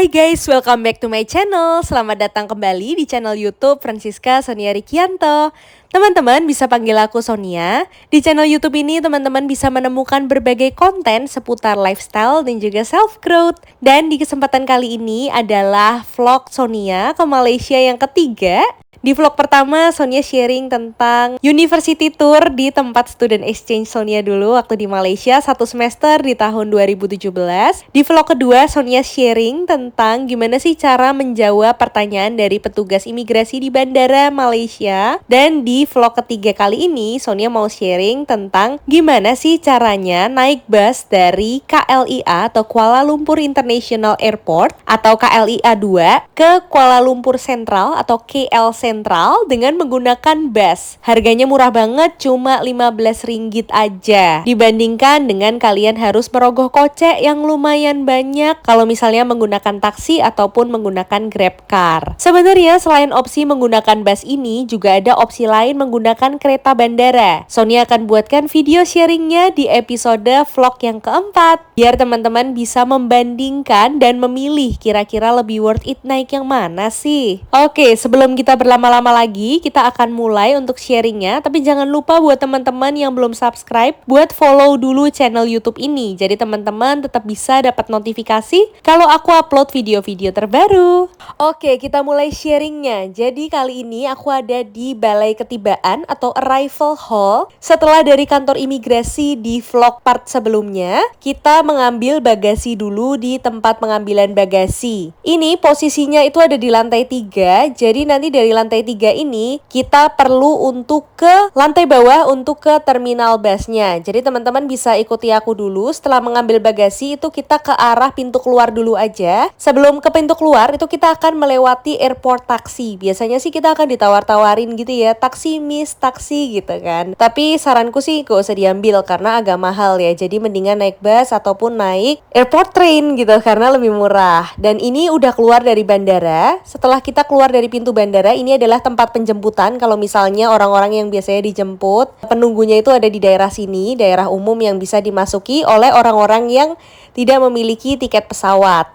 Hai guys, welcome back to my channel. Selamat datang kembali di channel YouTube Francisca Sonia Rikianto. Teman-teman bisa panggil aku Sonia. Di channel YouTube ini teman-teman bisa menemukan berbagai konten seputar lifestyle dan juga self growth. Dan di kesempatan kali ini adalah vlog Sonia ke Malaysia yang ketiga. Di vlog pertama, Sonia sharing tentang university tour di tempat student exchange Sonia dulu waktu di Malaysia 1 semester di tahun 2017. Di vlog kedua, Sonia sharing tentang gimana sih cara menjawab pertanyaan dari petugas imigrasi di Bandara Malaysia. Dan di vlog ketiga kali ini, Sonia mau sharing tentang gimana sih caranya naik bus dari KLIA atau Kuala Lumpur International Airport atau KLIA 2 ke Kuala Lumpur Central atau KL Central dengan menggunakan bus. Harganya murah banget, cuma 15 ringgit aja. Dibandingkan dengan kalian harus merogoh kocek yang lumayan banyak kalau misalnya menggunakan taksi ataupun menggunakan Grab Car. Sebenarnya selain opsi menggunakan bus ini, juga ada opsi lain menggunakan kereta bandara. Sonia akan buatkan video sharingnya di episode vlog yang keempat, biar teman-teman bisa membandingkan dan memilih kira-kira lebih worth it naik yang mana sih. Oke, sebelum kita berlama-lama lagi, kita akan mulai untuk sharingnya. Tapi jangan lupa buat teman-teman yang belum subscribe, buat follow dulu channel YouTube ini. Jadi teman-teman tetap bisa dapat notifikasi kalau aku upload video-video terbaru. Oke, kita mulai sharingnya. Jadi kali ini aku ada di Balai Ketibaan atau Arrival Hall. Setelah dari kantor imigrasi di vlog part sebelumnya, kita mengambil bagasi dulu di tempat pengambilan bagasi. Ini posisinya itu ada di lantai 3. Jadi nanti dari lantai 3 ini kita perlu untuk ke lantai bawah untuk ke terminal busnya. Jadi teman-teman bisa ikuti aku dulu. Setelah mengambil bagasi itu kita ke arah pintu keluar dulu aja. Sebelum ke pintu keluar itu kita akan melewati airport taksi. Biasanya sih kita akan ditawar-tawarin gitu ya, taksi miss, taksi gitu kan. Tapi saranku sih gak usah diambil karena agak mahal ya. Jadi mendingan naik bus ataupun naik airport train gitu karena lebih murah. Dan ini udah keluar dari bandara. Setelah kita keluar dari pintu bandara, ini adalah tempat penjemputan. Kalau misalnya orang-orang yang biasanya dijemput, penunggunya itu ada di daerah sini, daerah umum yang bisa dimasuki oleh orang-orang yang tidak memiliki tiket pesawat.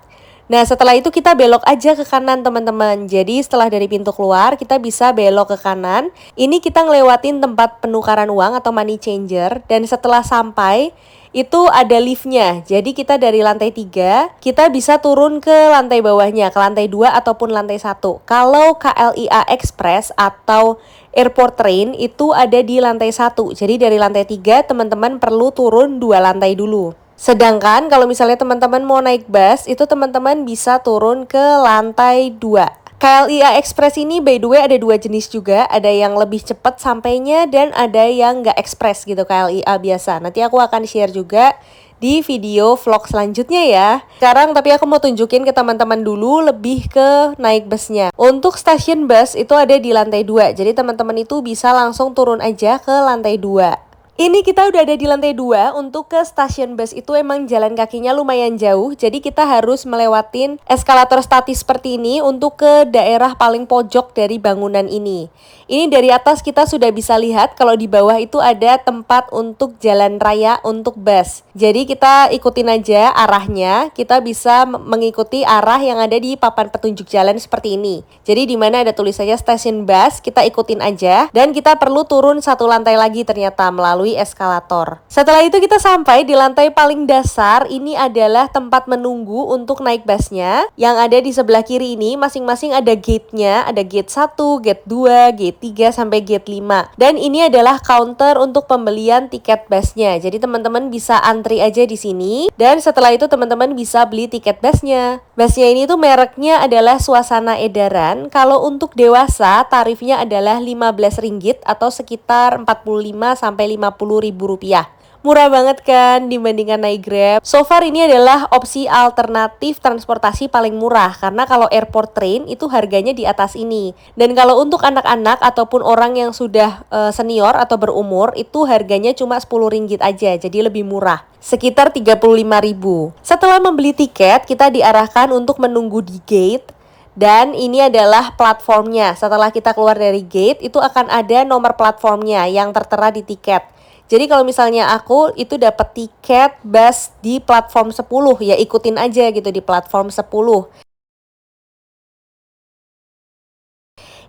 Nah, setelah itu kita belok aja ke kanan teman-teman. Jadi setelah dari pintu keluar, kita bisa belok ke kanan. Ini kita ngelewatin tempat penukaran uang atau money changer. Dan setelah sampai, itu ada liftnya. Jadi kita dari lantai 3, kita bisa turun ke lantai bawahnya, ke lantai 2 ataupun lantai 1. Kalau KLIA Express atau airport train itu ada di lantai 1. Jadi dari lantai 3 teman-teman perlu turun 2 lantai dulu. Sedangkan kalau misalnya teman-teman mau naik bus, itu teman-teman bisa turun ke lantai 2. KLIA Express ini by the way ada 2 jenis juga. Ada yang lebih cepat sampainya dan ada yang nggak express gitu, KLIA biasa. Nanti aku akan share juga di video vlog selanjutnya ya. Sekarang tapi aku mau tunjukin ke teman-teman dulu lebih ke naik busnya. Untuk stasiun bus itu ada di lantai 2. Jadi teman-teman itu bisa langsung turun aja ke lantai 2. Ini kita udah ada di lantai 2. Untuk ke stasiun bus itu emang jalan kakinya lumayan jauh. Jadi kita harus melewatin eskalator statis seperti ini untuk ke daerah paling pojok dari bangunan ini. Ini dari atas kita sudah bisa lihat kalau di bawah itu ada tempat untuk jalan raya untuk bus. Jadi kita ikutin aja arahnya. Kita bisa mengikuti arah yang ada di papan petunjuk jalan seperti ini. Jadi di mana ada tulisannya stasiun bus, kita ikutin aja. Dan kita perlu turun 1 lantai lagi ternyata melalui eskalator. Setelah itu kita sampai di lantai paling dasar. Ini adalah tempat menunggu untuk naik busnya. Yang ada di sebelah kiri ini masing-masing ada gate-nya. Ada gate 1, gate 2, gate 3 sampai gate 5. Dan ini adalah counter untuk pembelian tiket busnya. Jadi teman-teman bisa antri aja di sini. Dan setelah itu teman-teman bisa beli tiket busnya. Busnya ini tuh mereknya adalah Suasana Edaran. Kalau untuk dewasa tarifnya adalah 15 ringgit atau sekitar 45 sampai 50 ribu rupiah. Murah banget kan dibandingkan naik Grab. So far ini adalah opsi alternatif transportasi paling murah. Karena kalau airport train itu harganya di atas ini. Dan kalau untuk anak-anak ataupun orang yang sudah senior atau berumur, itu harganya cuma 10 ringgit aja. Jadi lebih murah. Sekitar 35 ribu. Setelah membeli tiket, kita diarahkan untuk menunggu di gate. Dan ini adalah platformnya. Setelah kita keluar dari gate, itu akan ada nomor platformnya yang tertera di tiket. Jadi kalau misalnya aku itu dapat tiket bus di platform 10, ya ikutin aja gitu di platform 10.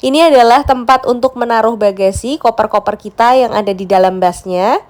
Ini adalah tempat untuk menaruh bagasi koper-koper kita yang ada di dalam busnya.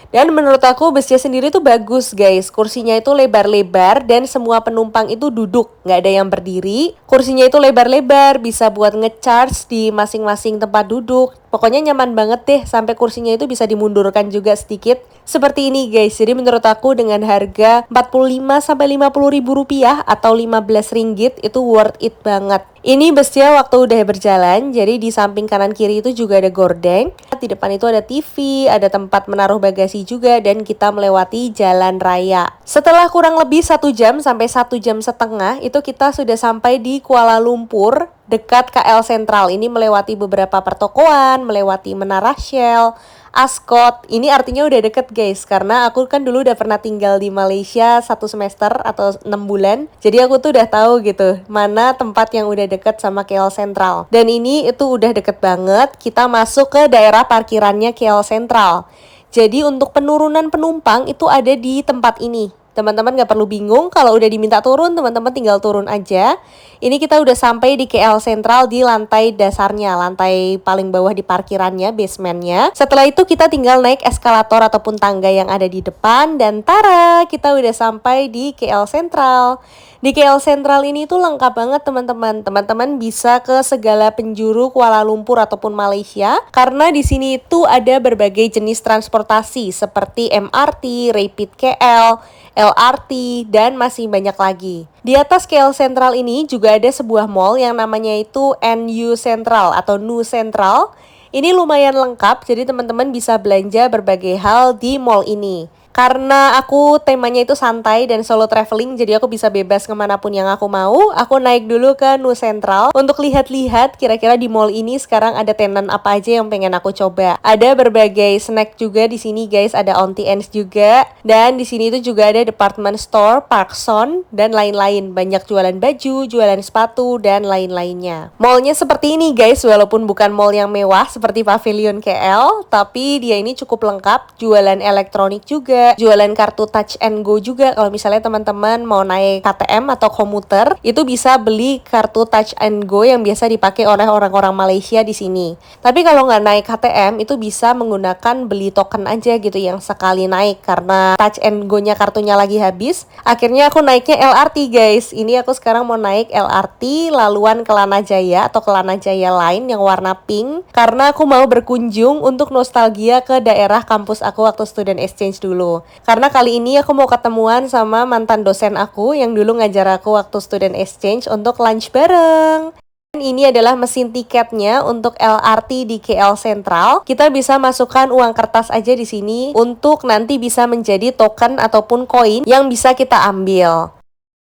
Dan menurut aku busnya sendiri tuh bagus guys. Kursinya itu lebar-lebar dan semua penumpang itu duduk, nggak ada yang berdiri. Kursinya itu lebar-lebar, bisa buat ngecharge di masing-masing tempat duduk. Pokoknya nyaman banget deh, sampai kursinya itu bisa dimundurkan juga sedikit. Seperti ini guys. Jadi menurut aku dengan harga 45-50 ribu rupiah atau 15 ringgit itu worth it banget. Ini busnya waktu udah berjalan, jadi di samping kanan kiri itu juga ada gordeng. Di depan itu ada TV, ada tempat menaruh bagasi juga, dan kita melewati jalan raya. Setelah kurang lebih 1 jam sampai 1 jam setengah, itu kita sudah sampai di Kuala Lumpur, dekat KL Sentral. Ini melewati beberapa pertokoan, melewati Menara Shell, Ascot. Ini artinya udah deket guys, karena aku kan dulu udah pernah tinggal di Malaysia 1 semester atau 6 bulan. Jadi aku tuh udah tahu gitu mana tempat yang udah deket sama KL Sentral. Dan ini itu udah deket banget. Kita masuk ke daerah parkirannya KL Sentral. Jadi untuk penurunan penumpang itu ada di tempat ini. Teman-teman gak perlu bingung, kalau udah diminta turun, teman-teman tinggal turun aja. Ini kita udah sampai di KL Sentral di lantai dasarnya, lantai paling bawah di parkirannya, basementnya. Setelah itu kita tinggal naik eskalator ataupun tangga yang ada di depan, dan tara, kita udah sampai di KL Sentral. Di KL Sentral ini tuh lengkap banget teman-teman. Teman-teman bisa ke segala penjuru Kuala Lumpur ataupun Malaysia, karena di sini itu ada berbagai jenis transportasi seperti MRT, Rapid KL, LRT, dan masih banyak lagi. Di atas KL Sentral ini juga ada sebuah mall yang namanya itu NU Central atau Nu Central. Ini lumayan lengkap, jadi teman-teman bisa belanja berbagai hal di mall ini. Karena aku temanya itu santai dan solo traveling, jadi aku bisa bebas kemanapun yang aku mau. Aku naik dulu ke Nu Central untuk lihat-lihat kira-kira di mall ini sekarang ada tenan apa aja yang pengen aku coba. Ada berbagai snack juga di sini guys, ada Auntie Anne's juga. Dan di sini itu juga ada department store, Parkson, dan lain-lain. Banyak jualan baju, jualan sepatu, dan lain-lainnya. Mallnya seperti ini guys, walaupun bukan mall yang mewah seperti Pavilion KL, tapi dia ini cukup lengkap, jualan elektronik juga, jualan kartu touch and go juga. Kalau misalnya teman-teman mau naik KTM atau komuter, itu bisa beli kartu touch and go yang biasa dipakai oleh orang-orang Malaysia di sini. Tapi kalau nggak naik KTM, itu bisa menggunakan beli token aja gitu yang sekali naik, karena touch and go-nya kartunya lagi habis. Akhirnya aku naiknya LRT guys. Ini aku sekarang mau naik LRT laluan Kelana Jaya atau Kelana Jaya Line yang warna pink, karena aku mau berkunjung untuk nostalgia ke daerah kampus aku waktu student exchange dulu. Karena kali ini aku mau ketemuan sama mantan dosen aku yang dulu ngajar aku waktu student exchange untuk lunch bareng. Ini adalah mesin tiketnya untuk LRT di KL Sentral. Kita bisa masukkan uang kertas aja di sini untuk nanti bisa menjadi token ataupun koin yang bisa kita ambil.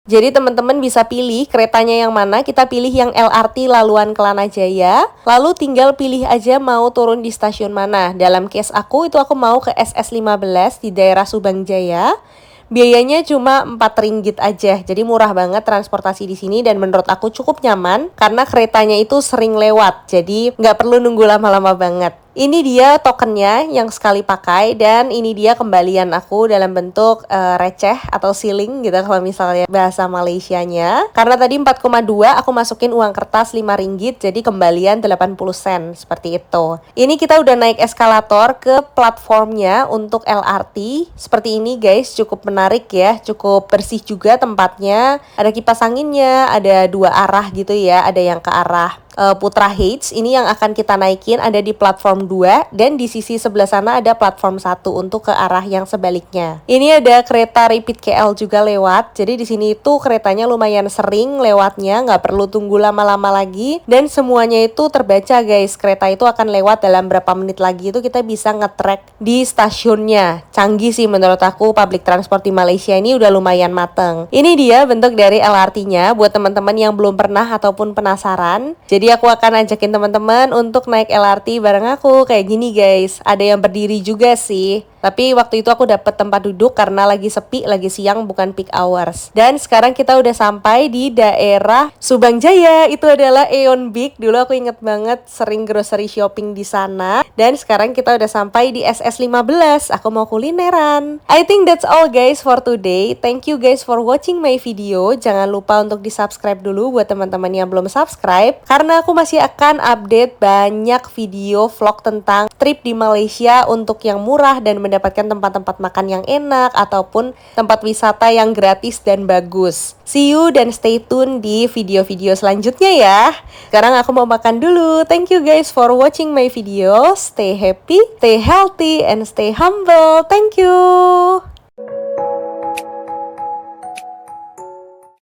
Jadi teman-teman bisa pilih keretanya yang mana. Kita pilih yang LRT laluan Kelana Jaya, lalu tinggal pilih aja mau turun di stasiun mana. Dalam case aku itu aku mau ke SS15 di daerah Subang Jaya. Biayanya cuma 4 ringgit aja, jadi murah banget transportasi di sini, dan menurut aku cukup nyaman karena keretanya itu sering lewat, jadi nggak perlu nunggu lama-lama banget. Ini dia tokennya yang sekali pakai, dan ini dia kembalian aku dalam bentuk receh atau siling gitu kalau misalnya bahasa Malaysianya. Karena tadi 4,2 aku masukin uang kertas 5 ringgit, jadi kembalian 80 sen seperti itu. Ini kita udah naik eskalator ke platformnya untuk LRT. Seperti ini guys, cukup menarik ya, cukup bersih juga tempatnya. Ada kipas anginnya, ada 2 arah gitu ya, ada yang ke arah Putra Heights. Ini yang akan kita naikin ada di platform 2, dan di sisi sebelah sana ada platform 1 untuk ke arah yang sebaliknya. Ini ada kereta Rapid KL juga lewat. Jadi di sini itu keretanya lumayan sering lewatnya, nggak perlu tunggu lama-lama lagi, dan semuanya itu terbaca guys. Kereta itu akan lewat dalam berapa menit lagi, itu kita bisa nge-track di stasiunnya. Canggih sih menurut aku, public transport di Malaysia ini udah lumayan mateng. Ini dia bentuk dari LRT-nya buat teman-teman yang belum pernah ataupun penasaran. Jadi aku akan ajakin teman-teman untuk naik LRT bareng aku kayak gini guys. Ada yang berdiri juga sih. Tapi waktu itu aku dapet tempat duduk karena lagi sepi, lagi siang bukan peak hours. Dan sekarang kita udah sampai di daerah Subang Jaya. Itu adalah Aeon Big. Dulu aku inget banget sering grocery shopping di sana. Dan sekarang kita udah sampai di SS15. Aku mau kulineran. I think that's all guys for today. Thank you guys for watching my video. Jangan lupa untuk di-subscribe dulu buat teman-teman yang belum subscribe. Karena aku masih akan update banyak video vlog tentang trip di Malaysia untuk yang murah dan mendapatkan tempat-tempat makan yang enak ataupun tempat wisata yang gratis dan bagus. See you dan stay tune di video-video selanjutnya ya. Sekarang aku mau makan dulu. Thank you guys for watching my video. Stay happy, stay healthy, and stay humble. Thank you.